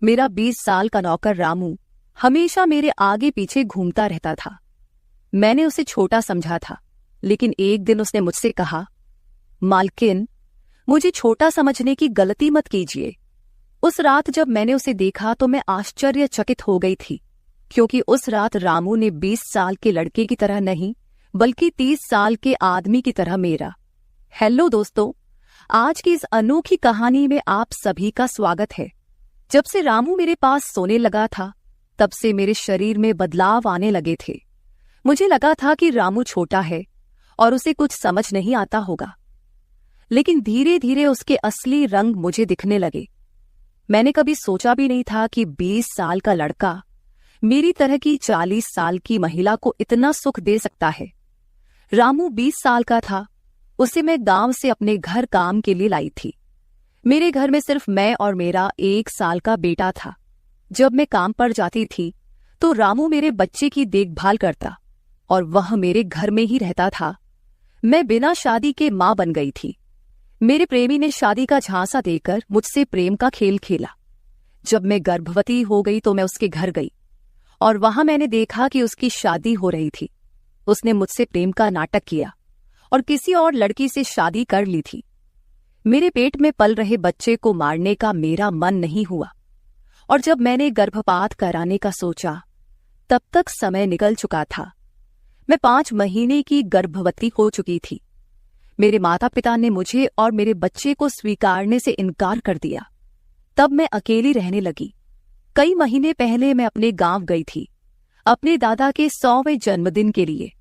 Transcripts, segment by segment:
मेरा 20 साल का नौकर रामू हमेशा मेरे आगे पीछे घूमता रहता था। मैंने उसे छोटा समझा था, लेकिन एक दिन उसने मुझसे कहा, मालकिन, मुझे छोटा समझने की गलती मत कीजिए। उस रात जब मैंने उसे देखा तो मैं आश्चर्यचकित हो गई थी, क्योंकि उस रात रामू ने 20 साल के लड़के की तरह नहीं, बल्कि 30 साल के आदमी की तरह मेरा। हेलो दोस्तों, आज की इस अनोखी कहानी में आप सभी का स्वागत है। जब से रामू मेरे पास सोने लगा था, तब से मेरे शरीर में बदलाव आने लगे थे। मुझे लगा था कि रामू छोटा है और उसे कुछ समझ नहीं आता होगा, लेकिन धीरे धीरे उसके असली रंग मुझे दिखने लगे। मैंने कभी सोचा भी नहीं था कि 20 साल का लड़का मेरी तरह की 40 साल की महिला को इतना सुख दे सकता है। रामू 20 साल का था। उसे मैं गांव से अपने घर काम के लिए लाई थी। मेरे घर में सिर्फ मैं और मेरा 1 साल का बेटा था। जब मैं काम पर जाती थी तो रामू मेरे बच्चे की देखभाल करता और वह मेरे घर में ही रहता था। मैं बिना शादी के मां बन गई थी। मेरे प्रेमी ने शादी का झांसा देकर मुझसे प्रेम का खेल खेला। जब मैं गर्भवती हो गई तो मैं उसके घर गई और वहां मैंने देखा कि उसकी शादी हो रही थी। उसने मुझसे प्रेम का नाटक किया और किसी और लड़की से शादी कर ली थी। मेरे पेट में पल रहे बच्चे को मारने का मेरा मन नहीं हुआ, और जब मैंने गर्भपात कराने का सोचा, तब तक समय निकल चुका था। मैं 5 महीने की गर्भवती हो चुकी थी। मेरे माता पिता ने मुझे और मेरे बच्चे को स्वीकारने से इनकार कर दिया। तब मैं अकेली रहने लगी। कई महीने पहले मैं अपने गांव गई थी, अपने दादा के 100वें जन्मदिन के लिए।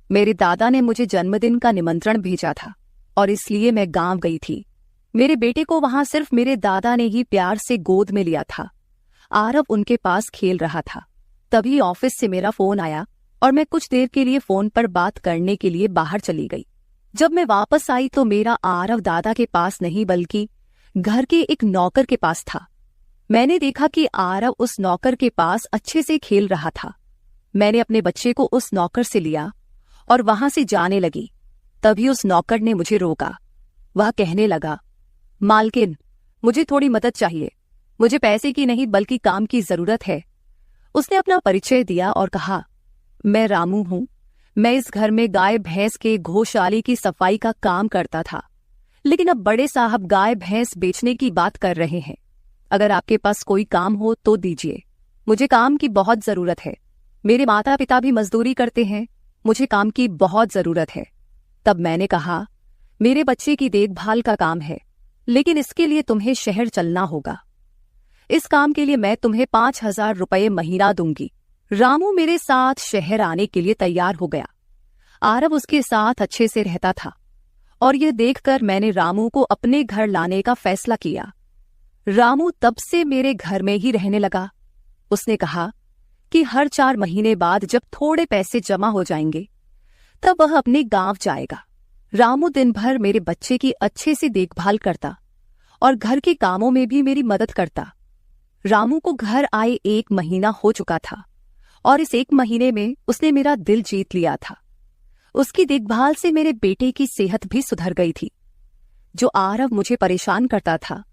मेरे दादा ने मुझे जन्मदिन का निमंत्रण भेजा था और इसलिए मैं गांव गई थी। मेरे बेटे को वहां सिर्फ मेरे दादा ने ही प्यार से गोद में लिया था। आरव उनके पास खेल रहा था। तभी ऑफिस से मेरा फोन आया और मैं कुछ देर के लिए फोन पर बात करने के लिए बाहर चली गई। जब मैं वापस आई तो मेरा आरव दादा के पास नहीं बल्कि घर के एक नौकर के पास था। मैंने देखा कि आरव उस नौकर के पास अच्छे से खेल रहा था। मैंने अपने बच्चे को उस नौकर से लिया और वहां से जाने लगी। तभी उस नौकर ने मुझे रोका। वह कहने लगा, मालकिन, मुझे थोड़ी मदद चाहिए। मुझे पैसे की नहीं बल्कि काम की जरूरत है। उसने अपना परिचय दिया और कहा, मैं रामू हूं। मैं इस घर में गाय भैंस के गौशाले की सफाई का काम करता था, लेकिन अब बड़े साहब गाय भैंस बेचने की बात कर रहे हैं। अगर आपके पास कोई काम हो तो दीजिए। मुझे काम की बहुत जरूरत है। मेरे माता पिता भी मजदूरी करते हैं। मुझे काम की बहुत जरूरत है। तब मैंने कहा, मेरे बच्चे की देखभाल का काम है, लेकिन इसके लिए तुम्हें शहर चलना होगा। इस काम के लिए मैं तुम्हें 5,000 रुपये महीना दूंगी। रामू मेरे साथ शहर आने के लिए तैयार हो गया। आरव उसके साथ अच्छे से रहता था और यह देखकर मैंने रामू को अपने घर लाने का फैसला किया। रामू तब से मेरे घर में ही रहने लगा। उसने कहा कि हर 4 महीने बाद जब थोड़े पैसे जमा हो जाएंगे, तब वह अपने गांव जाएगा। रामू दिन भर मेरे बच्चे की अच्छे से देखभाल करता और घर के कामों में भी मेरी मदद करता। रामू को घर आए 1 महीना हो चुका था और इस 1 महीने में उसने मेरा दिल जीत लिया था। उसकी देखभाल से मेरे बेटे की सेहत भी सुधर गई थी। जो आरव मुझे परेशान करता था,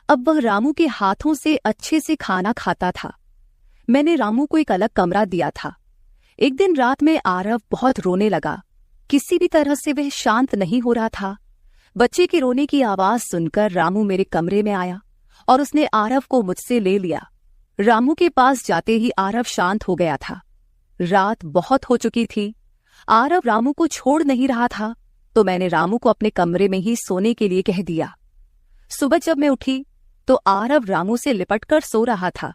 अब वह रामू के हाथों से अच्छे से खाना खाता था। मैंने रामू को एक अलग कमरा दिया था। एक दिन रात में आरव बहुत रोने लगा। किसी भी तरह से वह शांत नहीं हो रहा था। बच्चे के रोने की आवाज सुनकर रामू मेरे कमरे में आया और उसने आरव को मुझसे ले लिया। रामू के पास जाते ही आरव शांत हो गया था। रात बहुत हो चुकी थी। आरव रामू को छोड़ नहीं रहा था, तो मैंने रामू को अपने कमरे में ही सोने के लिए कह दिया। सुबह जब मैं उठी तो आरव रामू से लिपटकर सो रहा था।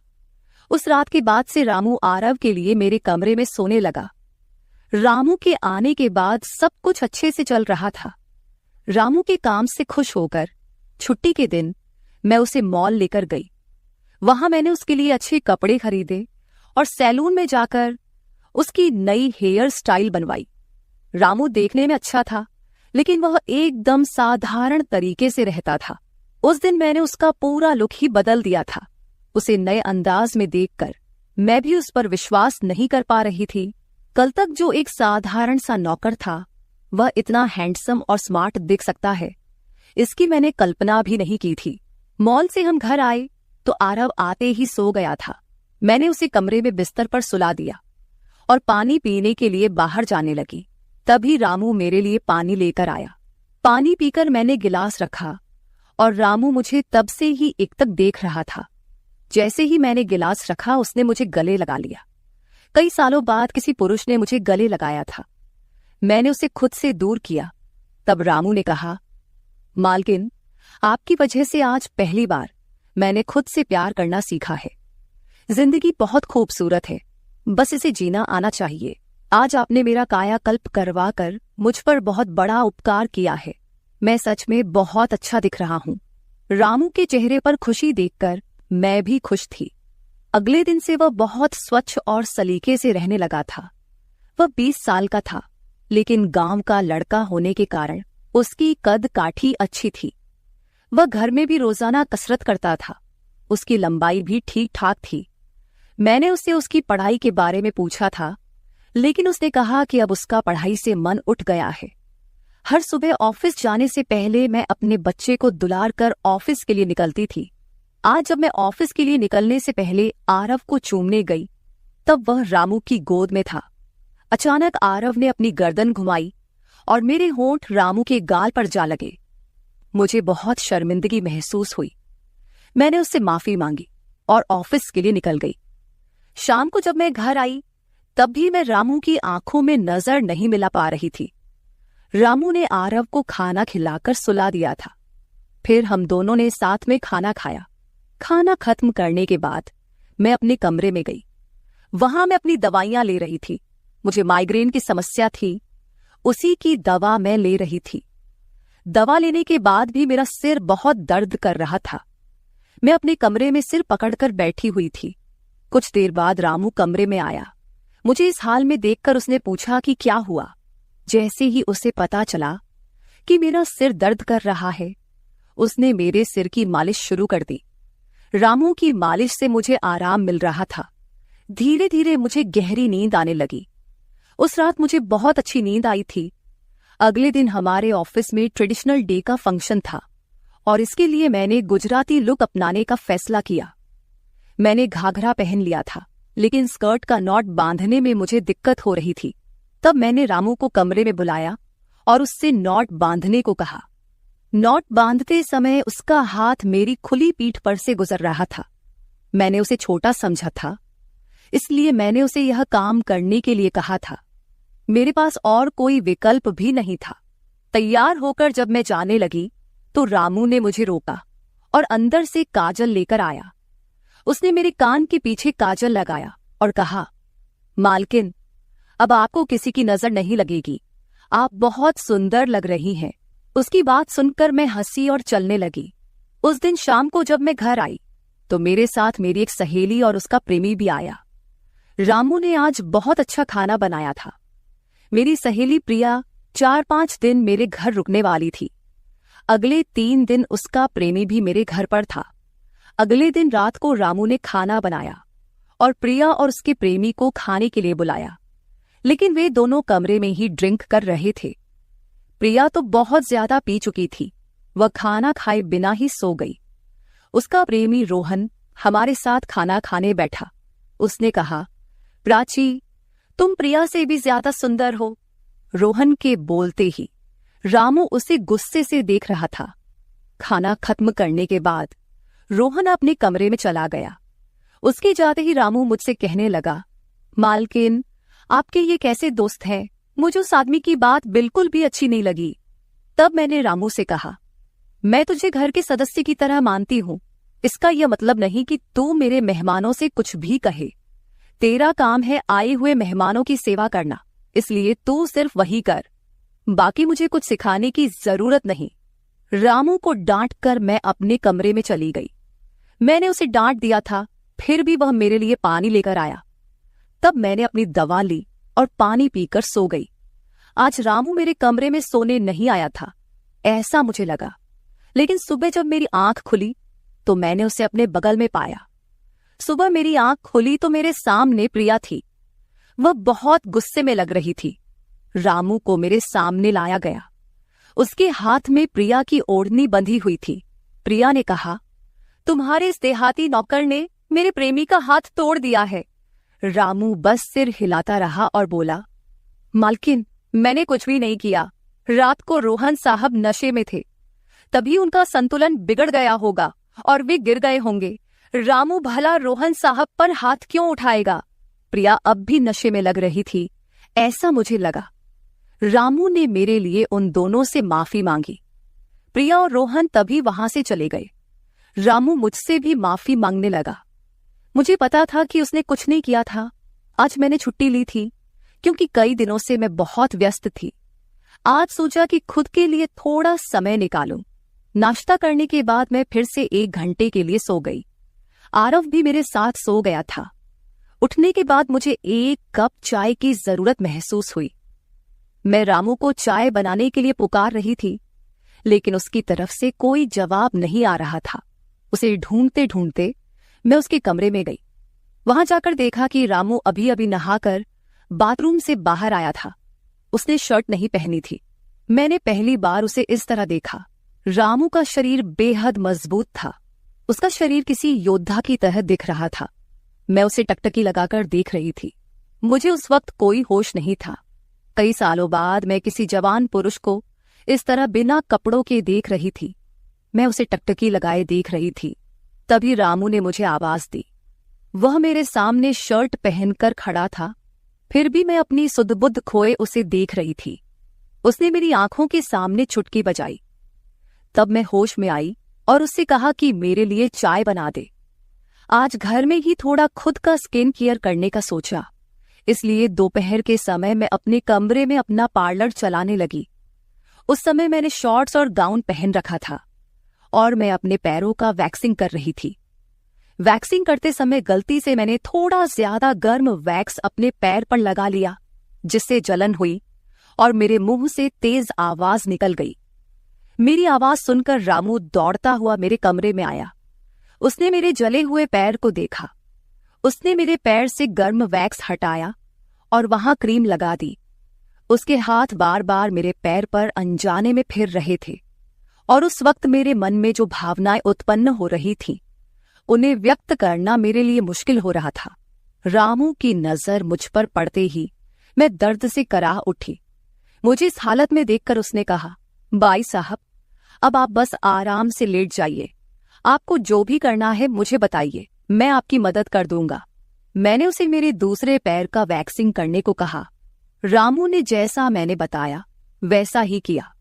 उस रात के बाद से रामू आरव के लिए मेरे कमरे में सोने लगा। रामू के आने के बाद सब कुछ अच्छे से चल रहा था। रामू के काम से खुश होकर छुट्टी के दिन मैं उसे मॉल लेकर गई। वहां मैंने उसके लिए अच्छे कपड़े खरीदे और सैलून में जाकर उसकी नई हेयर स्टाइल बनवाई। रामू देखने में अच्छा था, लेकिन वह एकदम साधारण तरीके से रहता था। उस दिन मैंने उसका पूरा लुक ही बदल दिया था। उसे नए अंदाज में देखकर मैं भी उस पर विश्वास नहीं कर पा रही थी। कल तक जो एक साधारण सा नौकर था, वह इतना हैंडसम और स्मार्ट दिख सकता है, इसकी मैंने कल्पना भी नहीं की थी। मॉल से हम घर आए तो आरव आते ही सो गया था। मैंने उसे कमरे में बिस्तर पर सुला दिया और पानी पीने के लिए बाहर जाने लगी। तभी रामू मेरे लिए पानी लेकर आया। पानी पीकर मैंने गिलास रखा और रामू मुझे तब से ही एकटक देख रहा था। जैसे ही मैंने गिलास रखा उसने मुझे गले लगा लिया। कई सालों बाद किसी पुरुष ने मुझे गले लगाया था। मैंने उसे खुद से दूर किया। तब रामू ने कहा, मालकिन, आपकी वजह से आज पहली बार मैंने खुद से प्यार करना सीखा है। जिंदगी बहुत खूबसूरत है, बस इसे जीना आना चाहिए। आज आपने मेरा कायाकल्प करवा कर मुझ पर बहुत बड़ा उपकार किया है। मैं सच में बहुत अच्छा दिख रहा हूँ। रामू के चेहरे पर खुशी देखकर मैं भी खुश थी। अगले दिन से वह बहुत स्वच्छ और सलीके से रहने लगा था। वह 20 साल का था, लेकिन गांव का लड़का होने के कारण उसकी कद काठी अच्छी थी। वह घर में भी रोजाना कसरत करता था। उसकी लंबाई भी ठीक ठाक थी। मैंने उससे उसकी पढ़ाई के बारे में पूछा था, लेकिन उसने कहा कि अब उसका पढ़ाई से मन उठ गया है। हर सुबह ऑफिस जाने से पहले मैं अपने बच्चे को दुलार कर ऑफिस के लिए निकलती थी। आज जब मैं ऑफिस के लिए निकलने से पहले आरव को चूमने गई, तब वह रामू की गोद में था। अचानक आरव ने अपनी गर्दन घुमाई और मेरे होंठ रामू के गाल पर जा लगे। मुझे बहुत शर्मिंदगी महसूस हुई। मैंने उससे माफी मांगी और ऑफिस के लिए निकल गई। शाम को जब मैं घर आई, तब भी मैं रामू की आंखों में नजर नहीं मिला पा रही थी। रामू ने आरव को खाना खिलाकर सुला दिया था। फिर हम दोनों ने साथ में खाना खाया। खाना खत्म करने के बाद मैं अपने कमरे में गई। वहां मैं अपनी दवाइयां ले रही थी। मुझे माइग्रेन की समस्या थी, उसी की दवा मैं ले रही थी। दवा लेने के बाद भी मेरा सिर बहुत दर्द कर रहा था। मैं अपने कमरे में सिर पकड़कर बैठी हुई थी। कुछ देर बाद रामू कमरे में आया। मुझे इस हाल में देखकर उसने पूछा कि क्या हुआ। जैसे ही उसे पता चला कि मेरा सिर दर्द कर रहा है, उसने मेरे सिर की मालिश शुरू कर दी। रामू की मालिश से मुझे आराम मिल रहा था। धीरे धीरे मुझे गहरी नींद आने लगी। उस रात मुझे बहुत अच्छी नींद आई थी। अगले दिन हमारे ऑफिस में ट्रेडिशनल डे का फंक्शन था और इसके लिए मैंने गुजराती लुक अपनाने का फैसला किया। मैंने घाघरा पहन लिया था, लेकिन स्कर्ट का नॉट बांधने में मुझे दिक्कत हो रही थी। तब मैंने रामू को कमरे में बुलाया और उससे नॉट बांधने को कहा। नॉट बांधते समय उसका हाथ मेरी खुली पीठ पर से गुजर रहा था। मैंने उसे छोटा समझा था, इसलिए मैंने उसे यह काम करने के लिए कहा था। मेरे पास और कोई विकल्प भी नहीं था। तैयार होकर जब मैं जाने लगी, तो रामू ने मुझे रोका और अंदर से काजल लेकर आया। उसने मेरे कान के पीछे काजल लगाया और कहा, मालकिन, अब आपको किसी की नजर नहीं लगेगी। आप बहुत सुंदर लग रही हैं। उसकी बात सुनकर मैं हंसी और चलने लगी। उस दिन शाम को जब मैं घर आई, तो मेरे साथ मेरी एक सहेली और उसका प्रेमी भी आया। रामू ने आज बहुत अच्छा खाना बनाया था। मेरी सहेली प्रिया 4-5 दिन मेरे घर रुकने वाली थी। अगले 3 दिन उसका प्रेमी भी मेरे घर पर था। अगले दिन रात को रामू ने खाना बनाया और प्रिया और उसके प्रेमी को खाने के लिए बुलाया, लेकिन वे दोनों कमरे में ही ड्रिंक कर रहे थे। प्रिया तो बहुत ज्यादा पी चुकी थी। वह खाना खाए बिना ही सो गई। उसका प्रेमी रोहन हमारे साथ खाना खाने बैठा। उसने कहा, प्राची, तुम प्रिया से भी ज्यादा सुंदर हो। रोहन के बोलते ही रामू उसे गुस्से से देख रहा था। खाना खत्म करने के बाद रोहन अपने कमरे में चला गया। उसके जाते ही रामू मुझसे कहने लगा, मालकिन, आपके ये कैसे दोस्त हैं? मुझे उस आदमी की बात बिल्कुल भी अच्छी नहीं लगी। तब मैंने रामू से कहा, मैं तुझे घर के सदस्य की तरह मानती हूँ। इसका यह मतलब नहीं कि तू मेरे मेहमानों से कुछ भी कहे। तेरा काम है आए हुए मेहमानों की सेवा करना, इसलिए तू सिर्फ वही कर। बाकी मुझे कुछ सिखाने की जरूरत नहीं। रामू को डांट कर मैं अपने कमरे में चली गई। मैंने उसे डांट दिया था, फिर भी वह मेरे लिए पानी लेकर आया। तब मैंने अपनी दवा ली और पानी पीकर सो गई। आज रामू मेरे कमरे में सोने नहीं आया था, ऐसा मुझे लगा। लेकिन सुबह जब मेरी आंख खुली, तो मैंने उसे अपने बगल में पाया। सुबह मेरी आंख खुली तो मेरे सामने प्रिया थी। वह बहुत गुस्से में लग रही थी। रामू को मेरे सामने लाया गया। उसके हाथ में प्रिया की ओढ़नी बंधी हुई थी। प्रिया ने कहा, तुम्हारे इस देहाती नौकर ने मेरे प्रेमी का हाथ तोड़ दिया है। रामू बस सिर हिलाता रहा और बोला, मालकिन, मैंने कुछ भी नहीं किया। रात को रोहन साहब नशे में थे, तभी उनका संतुलन बिगड़ गया होगा और वे गिर गए होंगे। रामू भला रोहन साहब पर हाथ क्यों उठाएगा? प्रिया अब भी नशे में लग रही थी, ऐसा मुझे लगा। रामू ने मेरे लिए उन दोनों से माफी मांगी। प्रिया और रोहन तभी वहां से चले गए। रामू मुझसे भी माफी मांगने लगा। मुझे पता था कि उसने कुछ नहीं किया था। आज मैंने छुट्टी ली थी क्योंकि कई दिनों से मैं बहुत व्यस्त थी। आज सोचा कि खुद के लिए थोड़ा समय निकालूं। नाश्ता करने के बाद मैं फिर से 1 घंटे के लिए सो गई। आरव भी मेरे साथ सो गया था। उठने के बाद मुझे 1 कप चाय की जरूरत महसूस हुई। मैं रामू को चाय बनाने के लिए पुकार रही थी, लेकिन उसकी तरफ से कोई जवाब नहीं आ रहा था। उसे ढूंढते ढूंढते मैं उसके कमरे में गई। वहां जाकर देखा कि रामू अभी अभी नहाकर बाथरूम से बाहर आया था। उसने शर्ट नहीं पहनी थी। मैंने पहली बार उसे इस तरह देखा। रामू का शरीर बेहद मजबूत था। उसका शरीर किसी योद्धा की तरह दिख रहा था। मैं उसे टकटकी लगाकर देख रही थी। मुझे उस वक्त कोई होश नहीं था। कई सालों बाद मैं किसी जवान पुरुष को इस तरह बिना कपड़ों के देख रही थी। मैं उसे टकटकी लगाए देख रही थी। तभी रामू ने मुझे आवाज दी। वह मेरे सामने शर्ट पहनकर खड़ा था, फिर भी मैं अपनी सुध-बुध खोए उसे देख रही थी। उसने मेरी आंखों के सामने चुटकी बजाई। तब मैं होश में आई और उससे कहा कि मेरे लिए चाय बना दे। आज घर में ही थोड़ा खुद का स्किन केयर करने का सोचा, इसलिए दोपहर के समय मैं अपने कमरे में अपना पार्लर चलाने लगी। उस समय मैंने शॉर्ट्स और गाउन पहन रखा था और मैं अपने पैरों का वैक्सिंग कर रही थी। वैक्सिंग करते समय गलती से मैंने थोड़ा ज्यादा गर्म वैक्स अपने पैर पर लगा लिया, जिससे जलन हुई और मेरे मुंह से तेज आवाज निकल गई। मेरी आवाज सुनकर रामू दौड़ता हुआ मेरे कमरे में आया। उसने मेरे जले हुए पैर को देखा। उसने मेरे पैर से गर्म वैक्स हटाया और वहां क्रीम लगा दी। उसके हाथ बार बार मेरे पैर पर अनजाने में फिर रहे थे और उस वक्त मेरे मन में जो भावनाएं उत्पन्न हो रही थीं, उन्हें व्यक्त करना मेरे लिए मुश्किल हो रहा था। रामू की नजर मुझ पर पड़ते ही मैं दर्द से कराह उठी। मुझे इस हालत में देखकर उसने कहा, बाई साहब, अब आप बस आराम से लेट जाइए। आपको जो भी करना है मुझे बताइए, मैं आपकी मदद कर दूंगा। मैंने उसे मेरे दूसरे पैर का वैक्सिंग करने को कहा। रामू ने जैसा मैंने बताया वैसा ही किया।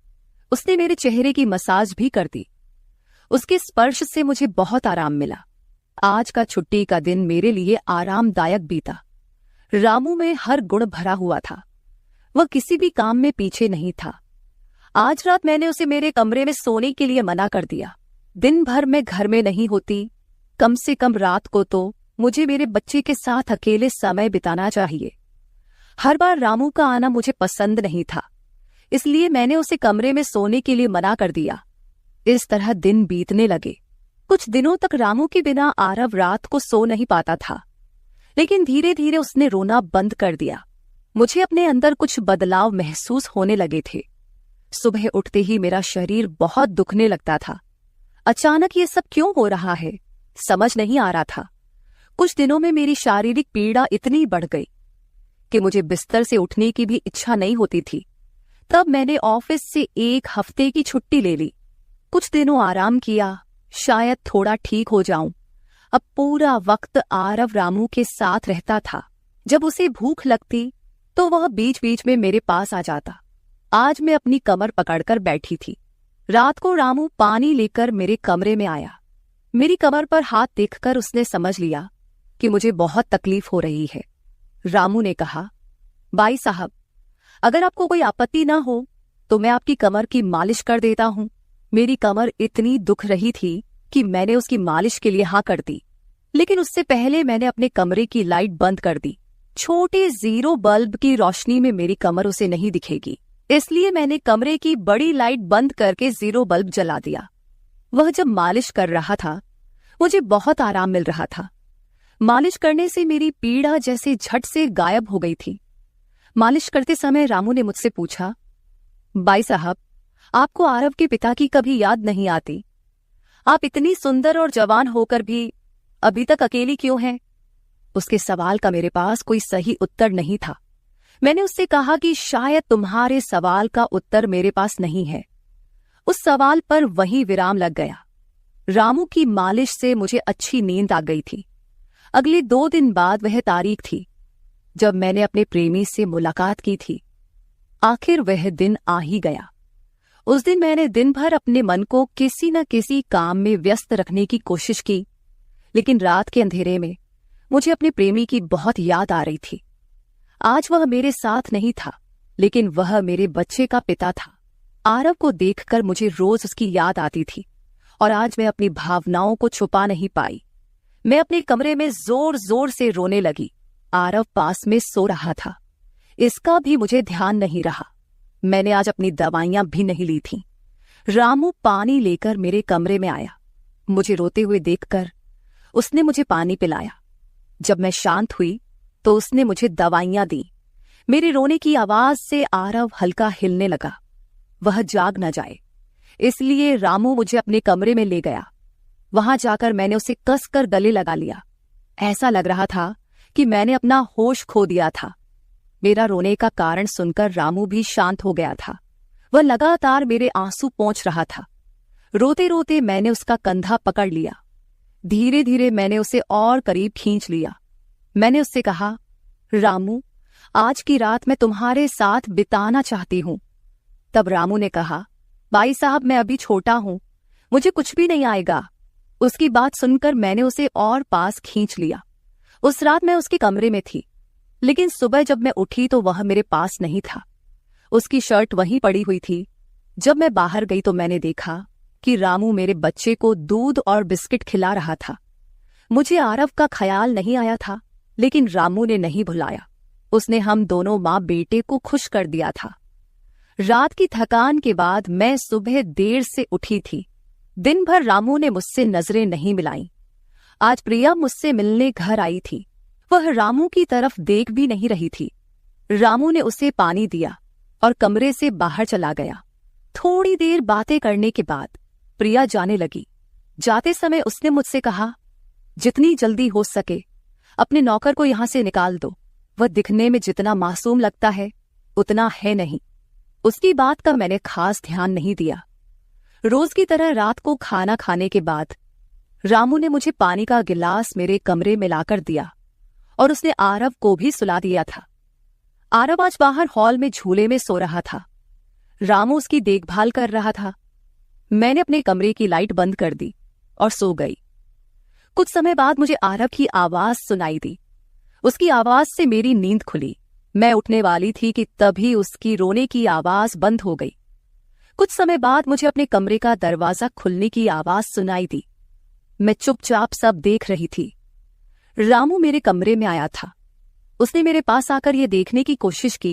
उसने मेरे चेहरे की मसाज भी कर दी। उसके स्पर्श से मुझे बहुत आराम मिला। आज का छुट्टी का दिन मेरे लिए आरामदायक बीता। रामू में हर गुण भरा हुआ था। वह किसी भी काम में पीछे नहीं था। आज रात मैंने उसे मेरे कमरे में सोने के लिए मना कर दिया। दिन भर मैं घर में नहीं होती, कम से कम रात को तो मुझे मेरे बच्चे के साथ अकेले समय बिताना चाहिए। हर बार रामू का आना मुझे पसंद नहीं था, इसलिए मैंने उसे कमरे में सोने के लिए मना कर दिया। इस तरह दिन बीतने लगे। कुछ दिनों तक रामू के बिना आरव रात को सो नहीं पाता था, लेकिन धीरे धीरे उसने रोना बंद कर दिया। मुझे अपने अंदर कुछ बदलाव महसूस होने लगे थे। सुबह उठते ही मेरा शरीर बहुत दुखने लगता था। अचानक ये सब क्यों हो रहा है, समझ नहीं आ रहा था। कुछ दिनों में मेरी शारीरिक पीड़ा इतनी बढ़ गई कि मुझे बिस्तर से उठने की भी इच्छा नहीं होती थी। तब मैंने ऑफिस से 1 हफ्ते की छुट्टी ले ली। कुछ दिनों आराम किया, शायद थोड़ा ठीक हो जाऊं। अब पूरा वक्त आरव रामू के साथ रहता था। जब उसे भूख लगती तो वह बीच बीच में मेरे पास आ जाता। आज मैं अपनी कमर पकड़कर बैठी थी। रात को रामू पानी लेकर मेरे कमरे में आया। मेरी कमर पर हाथ देखकर उसने समझ लिया कि मुझे बहुत तकलीफ हो रही है। रामू ने कहा, बाई साहब, अगर आपको कोई आपत्ति ना हो तो मैं आपकी कमर की मालिश कर देता हूं। मेरी कमर इतनी दुख रही थी कि मैंने उसकी मालिश के लिए हाँ कर दी, लेकिन उससे पहले मैंने अपने कमरे की लाइट बंद कर दी। छोटे 0 बल्ब की रोशनी में मेरी कमर उसे नहीं दिखेगी, इसलिए मैंने कमरे की बड़ी लाइट बंद करके 0 बल्ब जला दिया। वह जब मालिश कर रहा था मुझे बहुत आराम मिल रहा था। मालिश करने से मेरी पीड़ा जैसे झट से गायब हो गई थी। मालिश करते समय रामू ने मुझसे पूछा, बाई साहब, आपको आरव के पिता की कभी याद नहीं आती? आप इतनी सुंदर और जवान होकर भी अभी तक अकेली क्यों हैं? उसके सवाल का मेरे पास कोई सही उत्तर नहीं था। मैंने उससे कहा कि शायद तुम्हारे सवाल का उत्तर मेरे पास नहीं है। उस सवाल पर वहीं विराम लग गया। रामू की मालिश से मुझे अच्छी नींद आ गई थी। अगले 2 दिन बाद वह तारीख थी जब मैंने अपने प्रेमी से मुलाकात की थी। आखिर वह दिन आ ही गया। उस दिन मैंने दिन भर अपने मन को किसी न किसी काम में व्यस्त रखने की कोशिश की, लेकिन रात के अंधेरे में मुझे अपने प्रेमी की बहुत याद आ रही थी। आज वह मेरे साथ नहीं था, लेकिन वह मेरे बच्चे का पिता था। आरव को देखकर मुझे रोज उसकी याद आती थी और आज मैं अपनी भावनाओं को छुपा नहीं पाई। मैं अपने कमरे में जोर जोर से रोने लगी। आरव पास में सो रहा था, इसका भी मुझे ध्यान नहीं रहा। मैंने आज अपनी दवाइयां भी नहीं ली थीं। रामू पानी लेकर मेरे कमरे में आया। मुझे रोते हुए देखकर उसने मुझे पानी पिलाया। जब मैं शांत हुई तो उसने मुझे दवाइयां दी। मेरे रोने की आवाज से आरव हल्का हिलने लगा। वह जाग न जाए, इसलिए रामू मुझे अपने कमरे में ले गया। वहां जाकर मैंने उसे कसकर गले लगा लिया। ऐसा लग रहा था कि मैंने अपना होश खो दिया था। मेरा रोने का कारण सुनकर रामू भी शांत हो गया था। वह लगातार मेरे आंसू पोंछ रहा था। रोते रोते मैंने उसका कंधा पकड़ लिया। धीरे धीरे मैंने उसे और करीब खींच लिया। मैंने उससे कहा, रामू, आज की रात मैं तुम्हारे साथ बिताना चाहती हूं। तब रामू ने कहा, भाई साहब, मैं अभी छोटा हूं, मुझे कुछ भी नहीं आएगा। उसकी बात सुनकर मैंने उसे और पास खींच लिया। उस रात मैं उसके कमरे में थी, लेकिन सुबह जब मैं उठी तो वह मेरे पास नहीं था। उसकी शर्ट वहीं पड़ी हुई थी। जब मैं बाहर गई तो मैंने देखा कि रामू मेरे बच्चे को दूध और बिस्किट खिला रहा था। मुझे आरव का ख्याल नहीं आया था, लेकिन रामू ने नहीं भुलाया। उसने हम दोनों माँ बेटे को खुश कर दिया था। रात की थकान के बाद मैं सुबह देर से उठी थी। दिन भर रामू ने मुझसे नजरें नहीं मिलाईं। आज प्रिया मुझसे मिलने घर आई थी। वह रामू की तरफ देख भी नहीं रही थी। रामू ने उसे पानी दिया और कमरे से बाहर चला गया। थोड़ी देर बातें करने के बाद प्रिया जाने लगी। जाते समय उसने मुझसे कहा, जितनी जल्दी हो सके अपने नौकर को यहां से निकाल दो। वह दिखने में जितना मासूम लगता है उतना है नहीं। उसकी बात का मैंने खास ध्यान नहीं दिया। रोज की तरह रात को खाना खाने के बाद रामू ने मुझे पानी का गिलास मेरे कमरे में लाकर दिया और उसने आरव को भी सुला दिया था। आरव आज बाहर हॉल में झूले में सो रहा था। रामू उसकी देखभाल कर रहा था। मैंने अपने कमरे की लाइट बंद कर दी और सो गई। कुछ समय बाद मुझे आरव की आवाज सुनाई दी। उसकी आवाज से मेरी नींद खुली। मैं उठने वाली थी कि तभी उसकी रोने की आवाज बंद हो गई। कुछ समय बाद मुझे अपने कमरे का दरवाजा खुलने की आवाज सुनाई दी। मैं चुपचाप सब देख रही थी। रामू मेरे कमरे में आया था। उसने मेरे पास आकर यह देखने की कोशिश की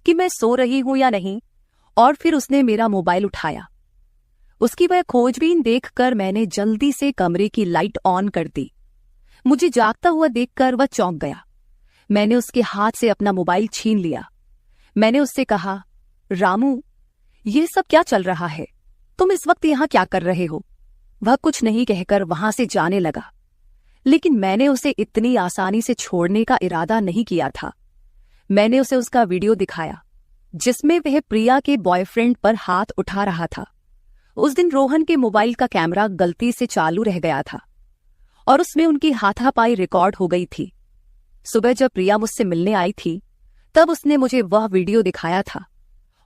कि मैं सो रही हूं या नहीं, और फिर उसने मेरा मोबाइल उठाया। उसकी वह खोजबीन देखकर मैंने जल्दी से कमरे की लाइट ऑन कर दी। मुझे जागता हुआ देखकर वह चौंक गया। मैंने उसके हाथ से अपना मोबाइल छीन लिया। मैंने उससे कहा, रामू, ये सब क्या चल रहा है? तुम इस वक्त यहां क्या कर रहे हो? वह कुछ नहीं कहकर वहां से जाने लगा, लेकिन मैंने उसे इतनी आसानी से छोड़ने का इरादा नहीं किया था। मैंने उसे उसका वीडियो दिखाया जिसमें वह प्रिया के बॉयफ्रेंड पर हाथ उठा रहा था। उस दिन रोहन के मोबाइल का कैमरा गलती से चालू रह गया था और उसमें उनकी हाथापाई रिकॉर्ड हो गई थी। सुबह जब प्रिया मुझसे मिलने आई थी तब उसने मुझे वह वीडियो दिखाया था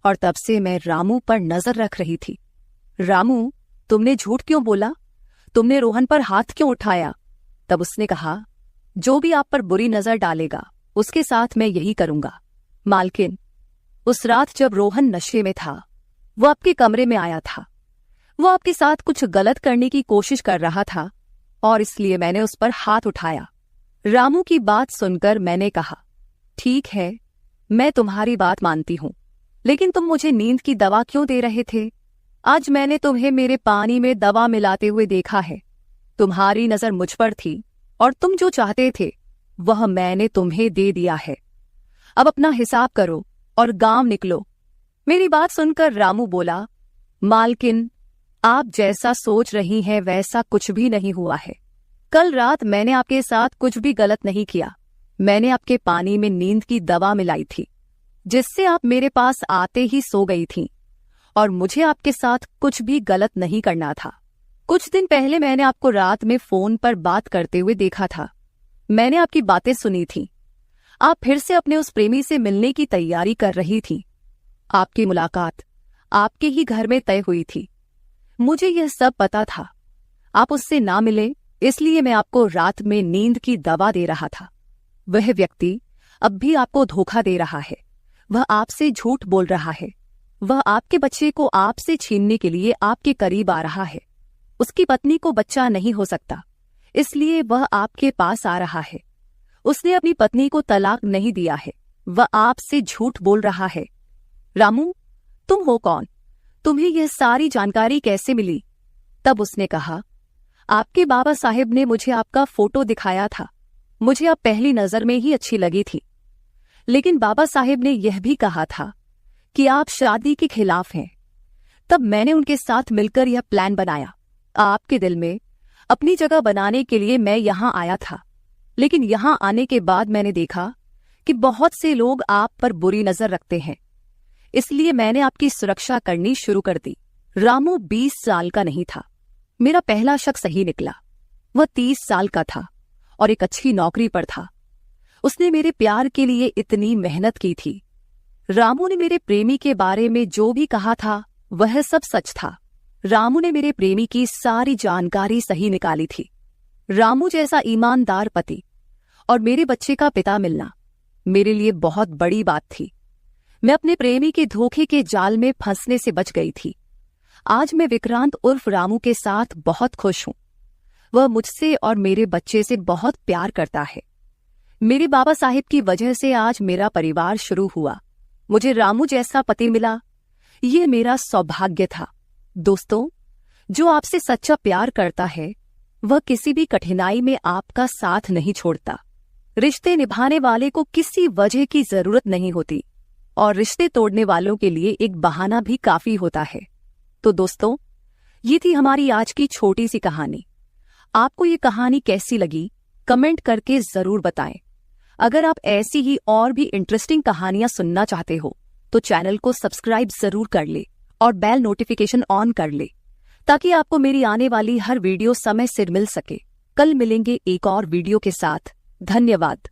और तब से मैं रामू पर नजर रख रही थी। रामू, तुमने झूठ क्यों बोला? तुमने रोहन पर हाथ क्यों उठाया? तब उसने कहा, जो भी आप पर बुरी नजर डालेगा उसके साथ मैं यही करूंगा। मालकिन, उस रात जब रोहन नशे में था वो आपके कमरे में आया था। वो आपके साथ कुछ गलत करने की कोशिश कर रहा था और इसलिए मैंने उस पर हाथ उठाया। रामू की बात सुनकर मैंने कहा, ठीक है, मैं तुम्हारी बात मानती हूं, लेकिन तुम मुझे नींद की दवा क्यों दे रहे थे? आज मैंने तुम्हें मेरे पानी में दवा मिलाते हुए देखा है। तुम्हारी नजर मुझ पर थी और तुम जो चाहते थे वह मैंने तुम्हें दे दिया है। अब अपना हिसाब करो और गांव निकलो। मेरी बात सुनकर रामू बोला, मालकिन, आप जैसा सोच रही हैं वैसा कुछ भी नहीं हुआ है। कल रात मैंने आपके साथ कुछ भी गलत नहीं किया। मैंने आपके पानी में नींद की दवा मिलाई थी, जिससे आप मेरे पास आते ही सो गई थीं, और मुझे आपके साथ कुछ भी गलत नहीं करना था। कुछ दिन पहले मैंने आपको रात में फोन पर बात करते हुए देखा था। मैंने आपकी बातें सुनी थी। आप फिर से अपने उस प्रेमी से मिलने की तैयारी कर रही थी। आपकी मुलाकात आपके ही घर में तय हुई थी। मुझे यह सब पता था। आप उससे ना मिले, इसलिए मैं आपको रात में नींद की दवा दे रहा था। वह व्यक्ति अब भी आपको धोखा दे रहा है। वह आपसे झूठ बोल रहा है। वह आपके बच्चे को आपसे छीनने के लिए आपके करीब आ रहा है। उसकी पत्नी को बच्चा नहीं हो सकता, इसलिए वह आपके पास आ रहा है। उसने अपनी पत्नी को तलाक नहीं दिया है। वह आपसे झूठ बोल रहा है। रामू, तुम हो कौन? तुम्हें यह सारी जानकारी कैसे मिली? तब उसने कहा, आपके बाबा साहेब ने मुझे आपका फोटो दिखाया था। मुझे आप पहली नजर में ही अच्छी लगी थी, लेकिन बाबा साहेब ने यह भी कहा था कि आप शादी के खिलाफ हैं। तब मैंने उनके साथ मिलकर यह प्लान बनाया। आपके दिल में अपनी जगह बनाने के लिए मैं यहां आया था, लेकिन यहां आने के बाद मैंने देखा कि बहुत से लोग आप पर बुरी नजर रखते हैं, इसलिए मैंने आपकी सुरक्षा करनी शुरू कर दी। रामू 20 साल का नहीं था। मेरा पहला शक सही निकला। वह 30 साल का था और एक अच्छी नौकरी पर था। उसने मेरे प्यार के लिए इतनी मेहनत की थी। रामू ने मेरे प्रेमी के बारे में जो भी कहा था वह सब सच था। रामू ने मेरे प्रेमी की सारी जानकारी सही निकाली थी। रामू जैसा ईमानदार पति और मेरे बच्चे का पिता मिलना मेरे लिए बहुत बड़ी बात थी। मैं अपने प्रेमी के धोखे के जाल में फंसने से बच गई थी। आज मैं विक्रांत उर्फ रामू के साथ बहुत खुश हूं। वह मुझसे और मेरे बच्चे से बहुत प्यार करता है। मेरे बाबा साहिब की वजह से आज मेरा परिवार शुरू हुआ। मुझे रामू जैसा पति मिला, ये मेरा सौभाग्य था। दोस्तों, जो आपसे सच्चा प्यार करता है वह किसी भी कठिनाई में आपका साथ नहीं छोड़ता। रिश्ते निभाने वाले को किसी वजह की जरूरत नहीं होती, और रिश्ते तोड़ने वालों के लिए एक बहाना भी काफी होता है। तो दोस्तों, ये थी हमारी आज की छोटी सी कहानी। आपको ये कहानी कैसी लगी कमेंट करके जरूर बताएं। अगर आप ऐसी ही और भी इंटरेस्टिंग कहानियां सुनना चाहते हो तो चैनल को सब्सक्राइब जरूर कर ले और बेल नोटिफिकेशन ऑन कर ले, ताकि आपको मेरी आने वाली हर वीडियो समय से मिल सके। कल मिलेंगे एक और वीडियो के साथ। धन्यवाद।